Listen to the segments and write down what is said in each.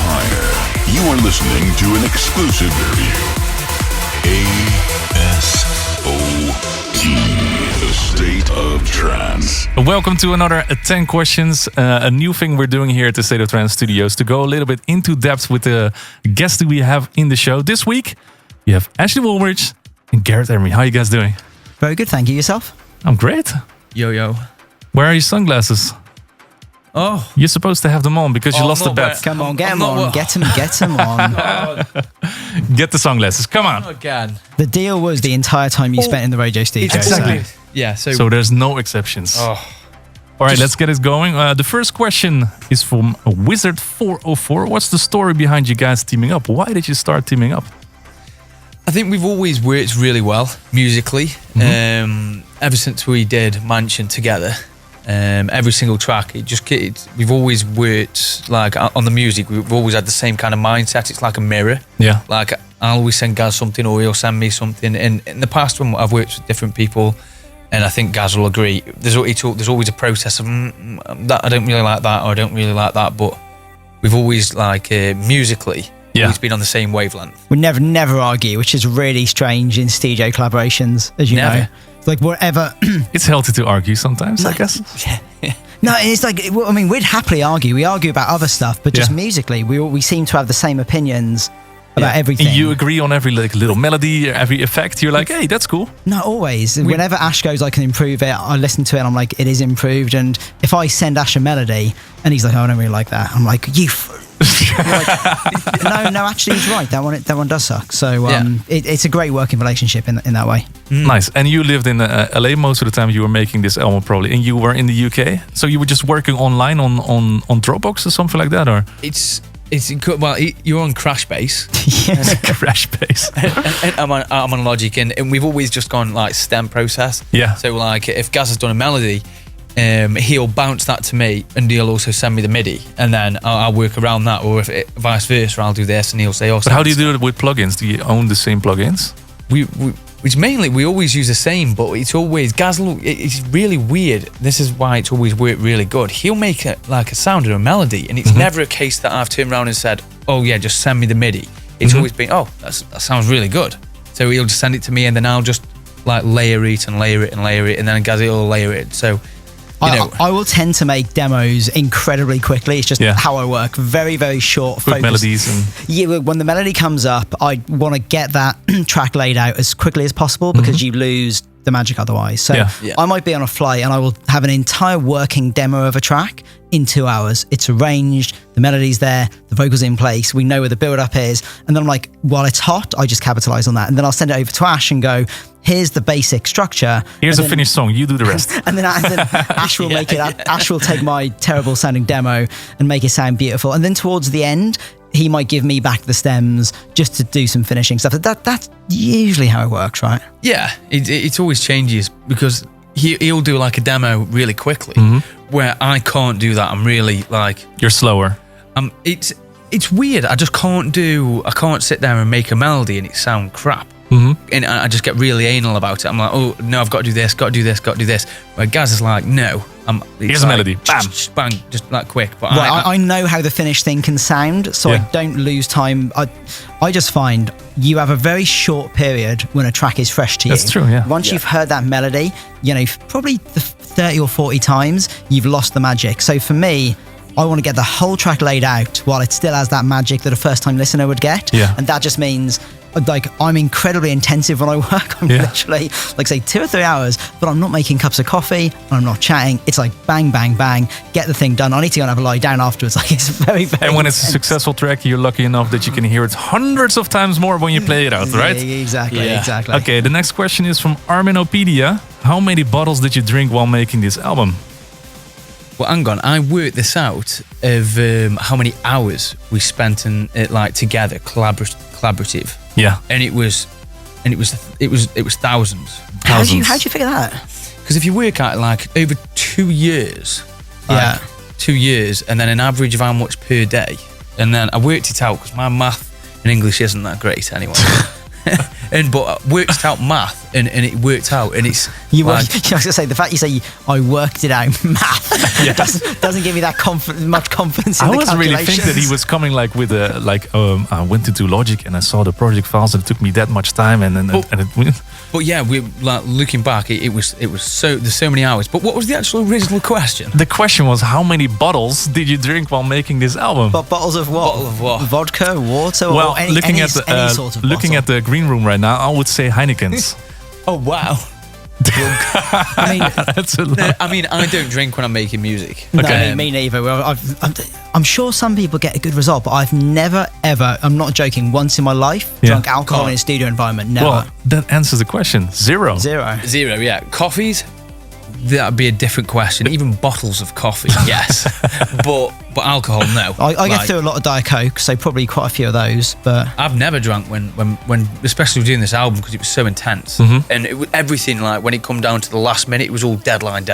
higher. You are listening to an exclusive review. ASOT, the State of Trance. Welcome to another 10 questions. A new thing we're doing here at the State of Trance Studios to go a little bit into depth with the guests that we have in the show. This week, we have Ashley Wallbridge and Gareth Emery. How are you guys doing? Very good, thank you. Yourself? I'm great. Yo. Where are your sunglasses? Oh. You're supposed to have them on because you lost the bet. Come on, get them on. Get them on. Get the sunglasses. Come on. Again. The deal was the entire time you spent in the radio studio. Exactly. So. Yeah, So there's no exceptions. Oh. All right, let's get it going. The first question is from Wizard404. What's the story behind you guys teaming up? Why did you start teaming up? I think we've always worked really well musically. Ever since we did Mansion together, every single track, we've always worked like on the music. We've always had the same kind of mindset. It's like a mirror. Yeah. Like I'll always send Gaz something, or he'll send me something. And in the past, when I've worked with different people, and I think Gaz will agree, there's always a process of that. I don't really like that, or I don't really like that. But we've always musically. Yeah. Always been on the same wavelength. We never argue, which is really strange in studio collaborations, as you know. It's like whatever. It's healthy to argue sometimes, I guess. No, it's like, I mean, we'd happily argue. We argue about other stuff, but just musically, we seem to have the same opinions about everything. And you agree on every little melody, every effect. You're like, hey, that's cool. Not always. Whenever Ash goes, I can improve it. I listen to it and I'm like, it is improved. And if I send Ash a melody and he's like, oh, I don't really like that, I'm like, no, actually he's right. That one does suck. So it's a great working relationship in that way. Nice. And you lived in LA most of the time you were making this album probably, and you were in the UK. So you were just working online on Dropbox or something like that, or? You're on Crashbase. Yes. Crashbase. and I'm on Logic, and we've always just gone like stem process. Yeah. So like if Gaz has done a melody, he'll bounce that to me, and he'll also send me the MIDI, and then I'll work around that. Or if vice versa, I'll do this, and he'll say, "Oh." But how do you do it with plugins? Do you own the same plugins? We always use the same, but it's always Gaz. It's really weird. This is why it's always worked really good. He'll make a sound or a melody, and it's never a case that I've turned around and said, "Oh yeah, just send me the MIDI." It's always been, "Oh, that sounds really good." So he'll just send it to me, and then I'll just like layer it, and then Gaz will layer it. So. I will tend to make demos incredibly quickly. It's just how I work. Very, very short, focused melodies. When the melody comes up, I want to get that track laid out as quickly as possible because you lose the magic otherwise. So I might be on a flight and I will have an entire working demo of a track in 2 hours. It's arranged, the melody's there, the vocals in place, we know where the build-up is, and then I'm like, while it's hot, I just capitalize on that, and then I'll send it over to Ash and go, here's the basic structure. Here's a finished song, you do the rest. and then Ash will make it. Ash will take my terrible sounding demo and make it sound beautiful, and then towards the end, he might give me back the stems just to do some finishing stuff. That's usually how it works, right? Yeah, it always changes because he'll do like a demo really quickly, where I can't do that. I'm really like... You're slower. It's weird. I can't sit there and make a melody and it sound crap. And I just get really anal about it. I'm like, oh, no, I've got to do this, got to do this. Where Gaz is like, no. Here's a melody. Bam. Bang, just like quick. But I know how the finished thing can sound, so I don't lose time. I just find you have a very short period when a track is fresh to you. That's true, yeah. Once you've heard that melody, probably the 30 or 40 times, you've lost the magic. So for me, I want to get the whole track laid out while it still has that magic that a first-time listener would get. Yeah. And that just means... like I'm incredibly intensive when I work. I'm literally like say 2 or 3 hours, but I'm not making cups of coffee and I'm not chatting. It's like bang, bang, bang, get the thing done. I need to go and have a lie down afterwards. Like it's very, very And when intense. it's a successful track, you're lucky enough that you can hear it hundreds of times more when you play it out, right? Exactly. Okay, the next question is from Arminopedia. How many bottles did you drink while making this album? Well, hang on. I worked this out of how many hours we spent in it like together, collaborative. Yeah, and it was thousands. How'd you figure that? Because if you work out like over 2 years, 2 years, and then an average of how much per day, and then I worked it out because my math in English isn't that great anyway. But I worked it out math, and it worked out. And it's I was going to say, the fact you say I worked it out, math, doesn't give me that much confidence in the calculations. I was really thinking that he was coming like with I went into Logic and I saw the project files and it took me that much time and it. But yeah, we like looking back, it was so there's so many hours. But what was the actual original question? The question was, how many bottles did you drink while making this album? But bottles of what? Bottle of what? Vodka, water, well, or any sort of looking at the green room right now, I would say Heineken's. Oh wow. I mean, that's a lot. I don't drink when I'm making music. No, me neither. Well, I'm sure some people get a good result, but I've never, ever, I'm not joking, once in my life drunk alcohol in a studio environment. Never. Well, that answers the question. Zero, yeah. Coffees, that'd be a different question. Even bottles of coffee, yes. but alcohol, no. I get through a lot of Diet Coke, so probably quite a few of those. But I've never drunk when especially doing this album, because it was so intense. And it was everything, like when it come down to the last minute, it was all deadline.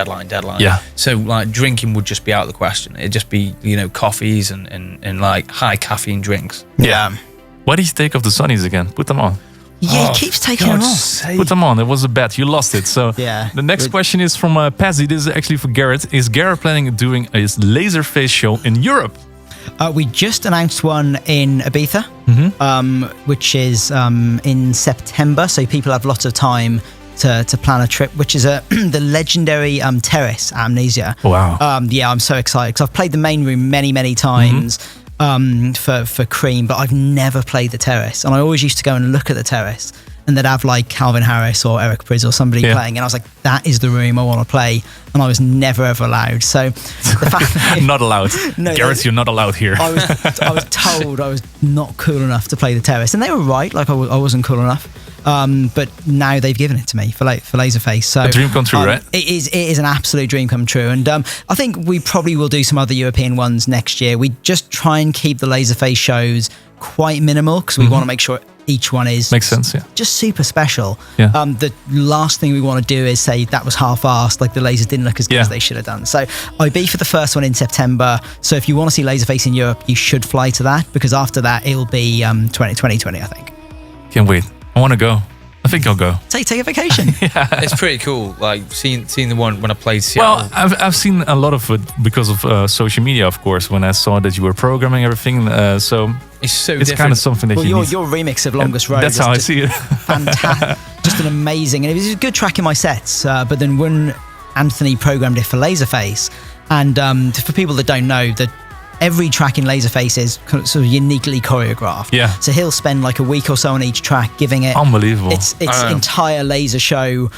Yeah. So like drinking would just be out of the question. It'd just be, coffees and like high caffeine drinks. Yeah. Why did you take off the sunnies again? Put them on. Yeah, he keeps taking them off. Put them on. It was a bet. You lost it. So yeah. The next question is from Pazzi. This is actually for Gareth. Is Gareth planning on doing a Laserface show in Europe? We just announced one in Ibiza, which is in September. So people have lots of time to plan a trip, which is the legendary terrace at Amnesia. Wow. Yeah, I'm so excited because I've played the main room many times. For Cream, but I've never played the terrace, and I always used to go and look at the terrace, and they'd have like Calvin Harris or Eric Prydz or somebody playing, and I was like, that is the room I want to play, and I was never ever allowed. So the fact that not allowed. No, Gareth, you're not allowed here. I was told I was not cool enough to play the terrace, and they were right. Like I wasn't cool enough. But now they've given it to me for Laserface. So a dream come true, right? It is an absolute dream come true. And I think we probably will do some other European ones next year. We just try and keep the Laserface shows quite minimal because we want to make sure each one is makes sense. Yeah, just super special. Yeah. The last thing we want to do is say that was half-assed, like the lasers didn't look as good as they should have done. So IB for the first one in September. So if you want to see Laserface in Europe, you should fly to that, because after that it'll be 2020, I think. Can't wait. I want to go. I think I'll go. Take a vacation. It's pretty cool. Like seeing the one when I played Seattle. Well, I've seen a lot of it because of social media, of course. When I saw that you were programming everything, so it's kind of something that your remix of Longest Road. That's how I see it. Fantastic, just an amazing, and it was a good track in my sets. But then when Anthony programmed it for Laserface, and for people that don't know, that every track in Laserface is sort of uniquely choreographed. Yeah. So he'll spend like a week or so on each track, giving it unbelievable. It's entire laser show,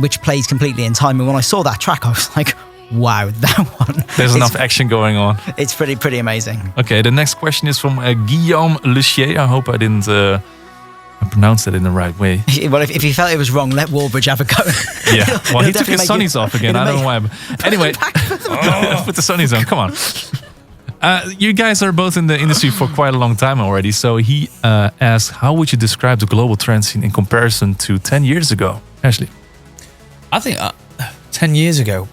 which plays completely in time. And when I saw that track, I was like, wow, that one. There's enough action going on. It's pretty amazing. Okay, the next question is from Guillaume Luchier. I hope I didn't pronounce it in the right way. Well, if you felt it was wrong, let Wallbridge have a go. Yeah. Well, he took his sunnies off again. I don't know why. But anyway, put the sunnies on. Come on. You guys are both in the industry for quite a long time already. So he asked, how would you describe the global trance scene in comparison to 10 years ago? Ashley? I think 10 years ago.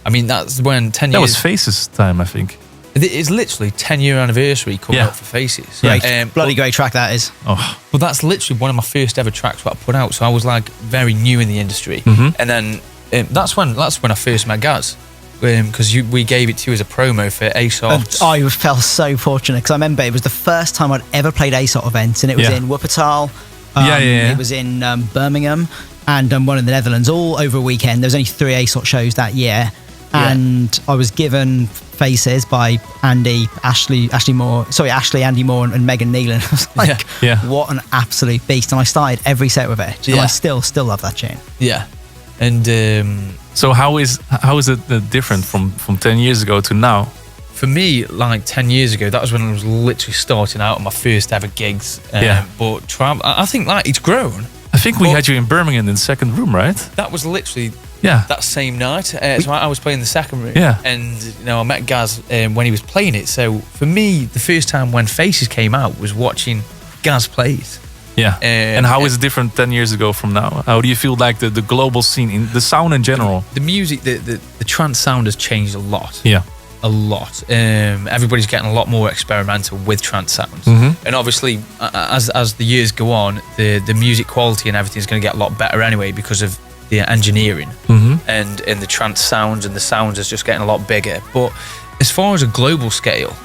I mean, that's when 10 years... That was Faces time, I think. It's literally 10-year anniversary coming up for Faces. Yeah, bloody great track that is. Oh. Well, that's literally one of my first ever tracks that I put out. So I was like very new in the industry. And then that's when I first met Gaz. Because we gave it to you as a promo for ASOT. I felt so fortunate because I remember it was the first time I'd ever played ASOT events, and it was in Wuppertal. It was in Birmingham and one in the Netherlands, all over a weekend. There was only 3 ASOT shows that year, and I was given Faces by Andy Moore, and Megan Nealon. I was like, what an absolute beast! And I started every set with it, and I still love that tune. Yeah, and. So how is it different from 10 years ago to now? For me, like 10 years ago, that was when I was literally starting out on my first ever gigs. But I think like it's grown. I think we had you in Birmingham in the second room, right? That was literally that same night. So I was playing the second room. Yeah. And I met Gaz when he was playing it. So for me, the first time when Faces came out was watching Gaz play it. Yeah. And how is it different 10 years ago from now? How do you feel like the global scene, in the sound in general? The music, the trance sound has changed a lot. Yeah. a lot. Everybody's getting a lot more experimental with trance sounds, and obviously, as the years go on, the music quality and everything is going to get a lot better anyway because of the engineering and the trance sounds, and the sounds is just getting a lot bigger. But as far as a global scale,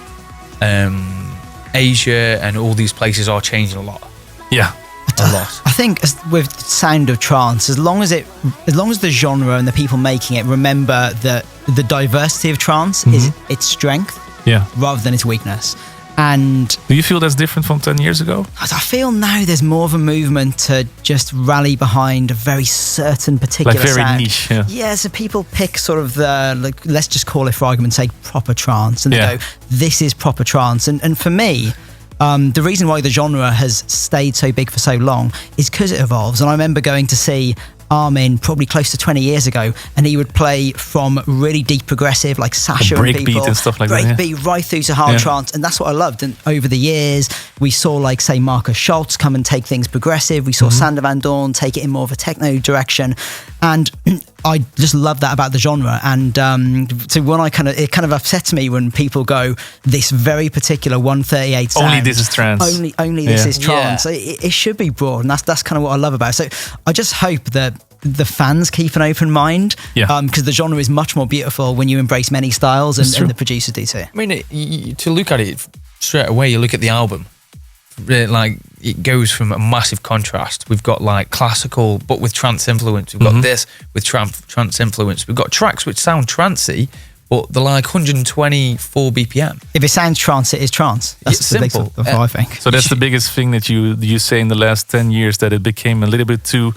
Asia and all these places are changing a lot. Yeah. A lot. I think with sound of trance, as long as the genre and the people making it remember that the diversity of trance is its strength, rather than its weakness. And do you feel that's different from 10 years ago? I feel now there's more of a movement to just rally behind a very certain particular like very sound. niche. Yeah, so people pick sort of the, like, let's just call it for argument's sake, proper trance, and they go, this is proper trance. And for me, the reason why the genre has stayed so big for so long is because it evolves. And I remember going to see Armin probably close to 20 years ago, and he would play from really deep progressive like Sasha and people, breakbeat and stuff like that. Breakbeat right through to hard trance, and that's what I loved. And over the years, we saw like say Marcus Schultz come and take things progressive. We saw Sander Van Doorn take it in more of a techno direction, and I just love that about the genre. And so when it kind of upsets me when people go, this very particular 138 sound, only this is trance, only this is trance. It should be broad, and that's kind of what I love about it. So I just hope that the fans keep an open mind, because the genre is much more beautiful when you embrace many styles, and the producers do too. I mean, to look at it straight away, you look at the album, like it goes from a massive contrast. We've got like classical but with trance influence. We've got this with trance influence. We've got tracks which sound trancey, but they're like 124 BPM. If it sounds trance, it is trance. That's simple. That's what I think. So that's the biggest thing that you say in the last 10 years, that it became a little bit too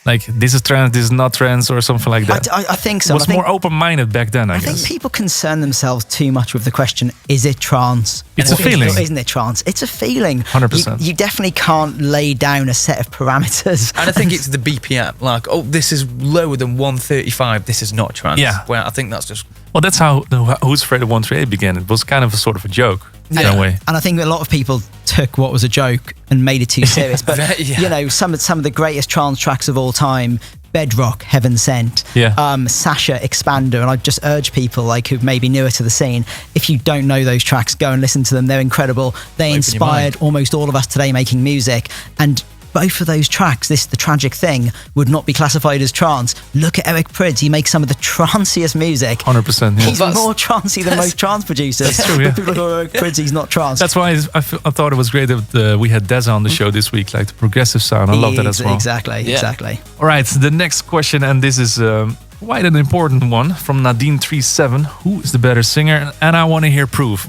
like, this is trance, this is not trance, or something like that. I think so. It was more open-minded back then, I guess. I think people concern themselves too much with the question, is it trance? It's a feeling. Isn't it trance? It's a feeling. 100%. You definitely can't lay down a set of parameters. And I think it's the BPM. Like, oh, this is lower than 135, this is not trance. Yeah. Well, I think that's just... Well, that's how Who's Afraid of 138 began. It was kind of a sort of a joke in a way. And I think a lot of people took what was a joke and made it too serious. But, you know, some of the greatest trance tracks of all time, Bedrock, Heaven Sent, Sasha, Expander, and I just urge people like who may be newer to the scene, if you don't know those tracks, go and listen to them. They're incredible. They inspired almost all of us today making music, and both of those tracks, The Tragic Thing, would not be classified as trance. Look at Eric Prydz. He makes some of the tranciest music. 100%. He's more trancey than most trance producers. That's true, yeah. People go, Eric Prydz, he's not trance. That's why I thought it was great that we had Deza on the show this week, like the progressive sound. I love that as well. Exactly. All right, the next question, and this is quite an important one, from Nadine37. Who is the better singer? And I want to hear proof.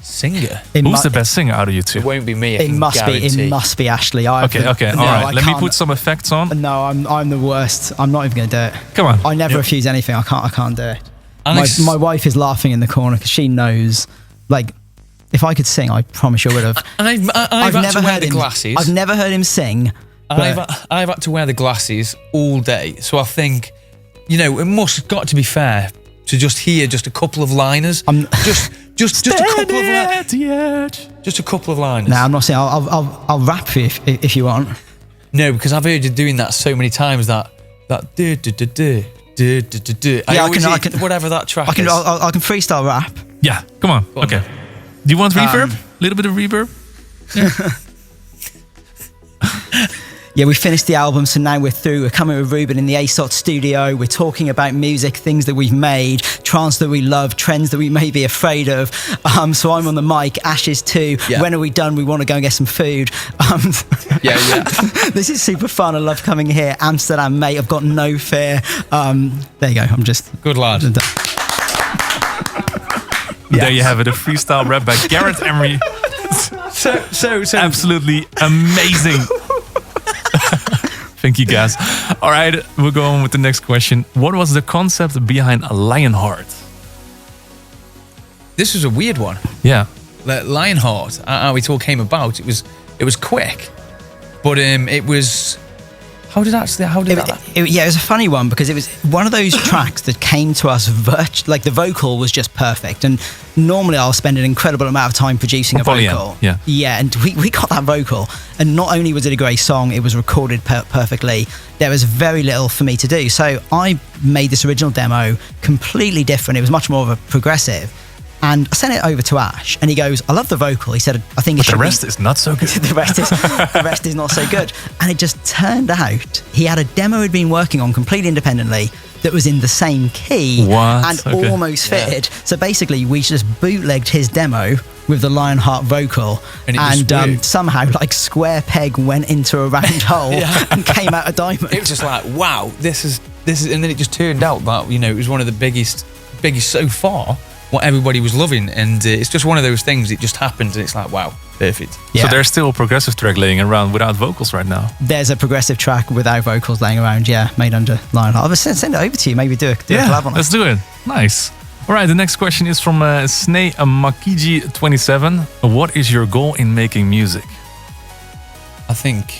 Singer? Who's the best singer out of you two? It won't be me. It must be Ashley. Okay. All right. Let me put some effects on. No, I'm the worst. I'm not even going to do it. Come on. I never refuse anything. I can't do it. My wife is laughing in the corner because she knows, like, if I could sing, I promise you I would have. I've had to wear the glasses. I've never heard him sing. I've had to wear the glasses all day. So I think, you know, it must got to be fair to just hear just a couple of liners. Just a couple of liners. Just a couple of liners. No, I'm not saying I'll rap for you if you want. No, because I've heard you doing that so many times. That do. Yeah, I can whatever that track is. I can freestyle rap. Yeah, come on. Okay. Do you want reverb? A little bit of reverb? Yeah, we finished the album, so now we're through. We're coming with Ruben in the ASOT studio. We're talking about music, things that we've made, trance that we love, trends that we may be afraid of. So I'm on the mic, Ash is too. Yeah. When are we done? We want to go and get some food. Yeah. This is super fun. I love coming here. Amsterdam, mate. I've got no fear. There you go. I'm just... Good lad. There you have it, a freestyle rap by Gareth Emery. So absolutely amazing. Thank you, guys. All right, we'll go on with the next question. What was the concept behind Lionheart? This was a weird one. Yeah. Lionheart, how it all came about, it was quick, but it was How did that? Yeah, it was a funny one because it was one of those tracks that came to us like the vocal was just perfect. And normally I'll spend an incredible amount of time producing a vocal. Yeah, and we got that vocal. And not only was it a great song, it was recorded perfectly. There was very little for me to do. So I made this original demo completely different. It was much more of a progressive. And I sent it over to Ash, and he goes, "I love the vocal." He said, "I think it should." The rest is not so good. the rest is not so good. And it just turned out he had a demo he'd been working on completely independently that was in the same key and almost fitted. So basically, we just bootlegged his demo with the Lionheart vocal, and somehow like square peg went into a round hole and came out a diamond. It was just like, wow, this is, and then it just turned out that it was one of the biggest so far. What everybody was loving, and it's just one of those things. It just happened, and it's like, wow, perfect. Yeah. So there's still a progressive track laying around without vocals right now. There's a progressive track without vocals laying around, made under Lionheart. I'll send it over to you. Maybe do a collab on it. Let's do it. Nice. All right, the next question is from Sney Makiji 27. What is your goal in making music? I think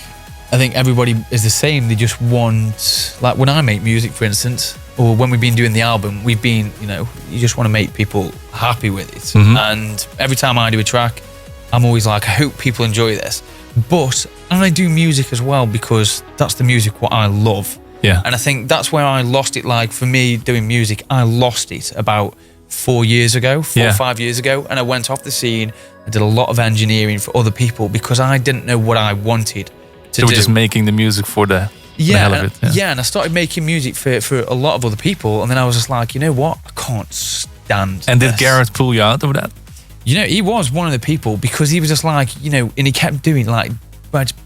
everybody is the same. They just want, like when I make music, for instance, or when we've been doing the album, we've been, you just want to make people happy with it. Mm-hmm. And every time I do a track, I'm always like, I hope people enjoy this. But I do music as well because that's the music what I love. Yeah. And I think that's where I lost it. Like for me doing music, I lost it about 4 years ago, 4 or 5 years ago. And I went off the scene. I did a lot of engineering for other people because I didn't know what I wanted to do. You were just making the music for the hell of it. And I started making music for a lot of other people, and then I was just like, you know what, I can't stand. And did Gareth pull you out of that? He was one of the people because he was just like, and he kept doing like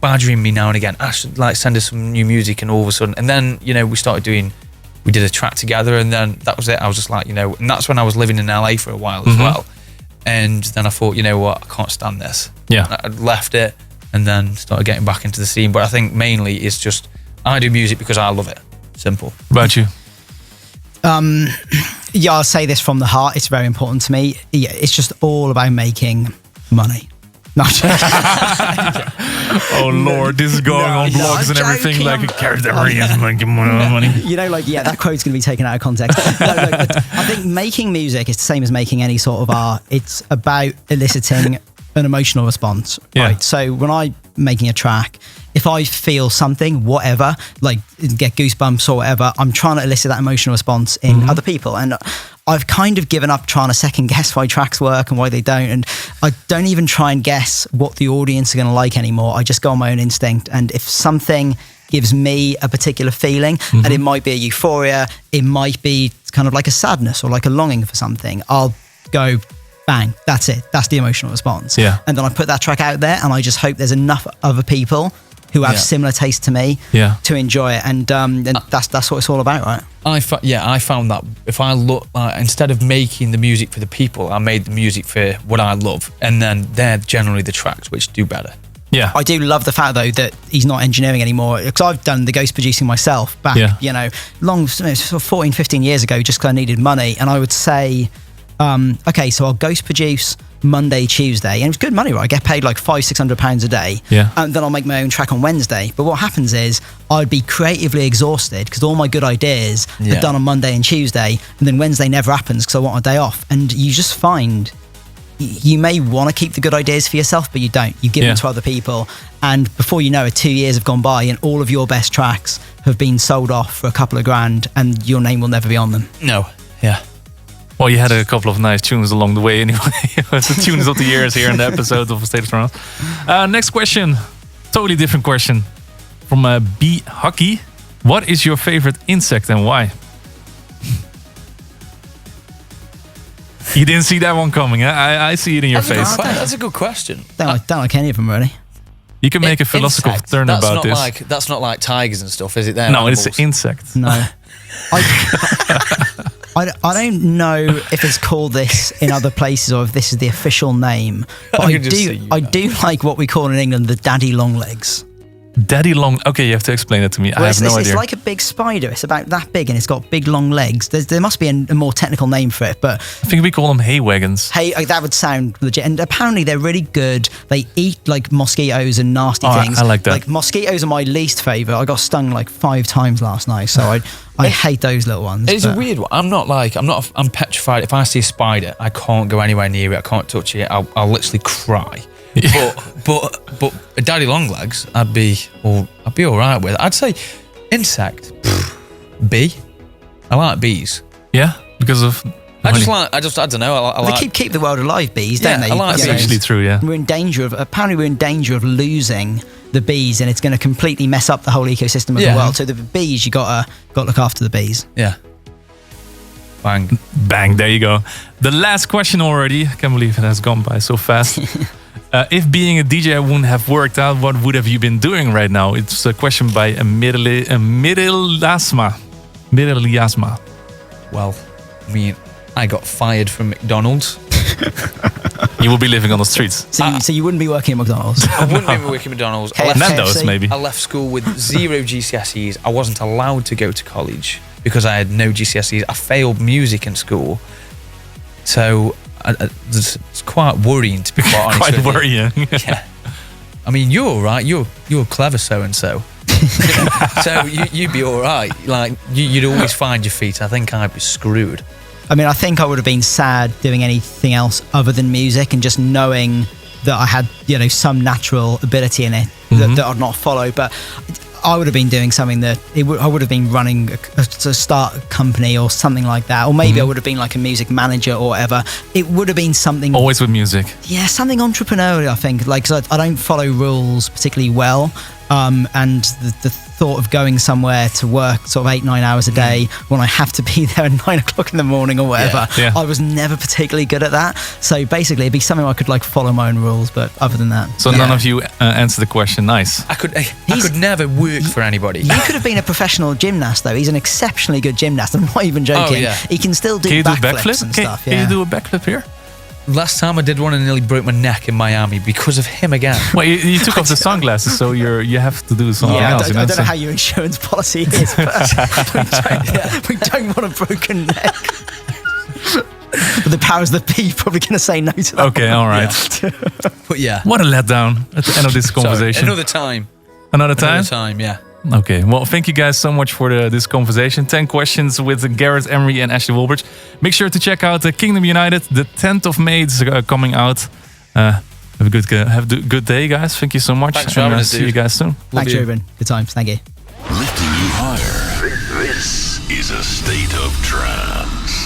badgering me now and again. Ash, like send us some new music, and all of a sudden, and then we did a track together, and then that was it. I was just like, and that's when I was living in LA for a while as well. And then I thought, you know what, I can't stand this. Yeah, I left it, and then started getting back into the scene. But I think mainly it's just, I do music because I love it. Simple. What about you? I'll say this from the heart. It's very important to me. Yeah, it's just all about making money. No, oh Lord, this is going on blogs and everything like a Gareth Emery is making money. That quote's going to be taken out of context. I think making music is the same as making any sort of art. It's about eliciting an emotional response. Right. So when I'm making a track, if I feel something, whatever, like get goosebumps or whatever, I'm trying to elicit that emotional response in other people. And I've kind of given up trying to second guess why tracks work and why they don't. And I don't even try and guess what the audience are going to like anymore. I just go on my own instinct. And if something gives me a particular feeling, and it might be a euphoria, it might be kind of like a sadness or like a longing for something, I'll go, bang, that's it. That's the emotional response. Yeah. And then I put that track out there, and I just hope there's enough other people who have similar taste to me to enjoy it. And that's what it's all about, right? I found that if I look, instead of making the music for the people, I made the music for what I love. And then they're generally the tracks which do better. Yeah. I do love the fact, though, that he's not engineering anymore. Because I've done the ghost producing myself back, long, sort of 14, 15 years ago, just because I needed money. And I would say, okay, so I'll ghost produce Monday, Tuesday, and it's good money, right? I get paid like £500-600 a day, and then I'll make my own track on Wednesday. But what happens is I'd be creatively exhausted because all my good ideas are done on Monday and Tuesday, and then Wednesday never happens because I want a day off. And you just find you may want to keep the good ideas for yourself, but you don't. You give them to other people, and before you know it, 2 years have gone by, and all of your best tracks have been sold off for a couple of grand, and your name will never be on them. No, Well, you had a couple of nice tunes along the way anyway. It's the tunes of the years here in the episode of State of Trance. Next question. Totally different question. From B. Hockey. What is your favorite insect and why? You didn't see that one coming, huh? I see it in your face. That's a good question. Don't like any of them, really. You can make a philosophical turn about this. That's not like tigers and stuff, is it? No, it's an insect. No. I don't know if it's called this in other places or if this is the official name, but I do like what we call in England the daddy long legs. Daddy long. Okay, you have to explain that to me. I have no idea. It's like a big spider. It's about that big and it's got big long legs. There must be a more technical name for it, but I think we call them hay wagons. Hey, that would sound legit. And apparently they're really good. They eat like mosquitoes and nasty things. I like that. Like mosquitoes are my least favorite. I got stung like 5 times last night, so I hate those little ones. It's a weird one. I'm petrified. If I see a spider, I can't go anywhere near it. I can't touch it. I'll literally cry. Yeah. But a daddy long legs, I'd be all right with. I'd say insect, bee. I like bees. Yeah, because of I don't know. I they like, keep the world alive, bees, don't they? I like that's bees. actually true. Yeah, we're in danger of losing the bees, and it's going to completely mess up the whole ecosystem of the world. So the bees, you gotta look after the bees. Yeah. Bang. Bang. There you go. The last question already. I can't believe it has gone by so fast. If being a DJ wouldn't have worked out, what would have you been doing right now? It's a question by Mirilasma. Well, I mean, I got fired from McDonald's. You will be living on the streets. So you wouldn't be working at McDonald's? I wouldn't be working at McDonald's. Nando's, maybe. I left school with 0 GCSEs. I wasn't allowed to go to college because I had no GCSEs. I failed music in school. So it's quite worrying, to be quite honest. Quite worrying. Yeah. I mean, you're all right. You're clever, so-and-so. So you'd be all right. Like, you'd always find your feet. I think I'd be screwed. I mean, I think I would have been sad doing anything else other than music, and just knowing that I had, some natural ability in it that I'd not follow. But I would have been doing something that I would have been running to start a company or something like that, or maybe I would have been like a music manager or whatever. It would have been something always with music. Yeah, something entrepreneurial. I think, like, 'cause I don't follow rules particularly well, and the thought of going somewhere to work sort of 8-9 hours a day when I have to be there at 9 o'clock in the morning or whatever. Yeah. I was never particularly good at that. So basically, it'd be something where I could like follow my own rules, but other than that, so none of you answered the question. Nice. I could never work for anybody. He could have been a professional gymnast, though. He's an exceptionally good gymnast. I'm not even joking. Oh, yeah. He can still do backflips and stuff. Can you do a backflip here? Last time I did one and nearly broke my neck in Miami because of him again. Well, you took off the sunglasses, so you have to do something else. I don't know how your insurance policy is, but we don't want a broken neck. But the powers that be probably going to say no to that. Okay, all right. Yeah. But yeah. What a letdown at the end of this conversation. Sorry, another time. Another time? Another time, yeah. Okay, well, thank you guys so much for this conversation. 10 questions with Gareth Emery and Ashley Wallbridge. Make sure to check out Kingdom United. The 10th of May is coming out. Have a good day, guys. Thank you so much. Thanks for having us, see you guys soon. Thanks, Ruben. Good times. Thank you. Lifting you higher. This is a state of trance.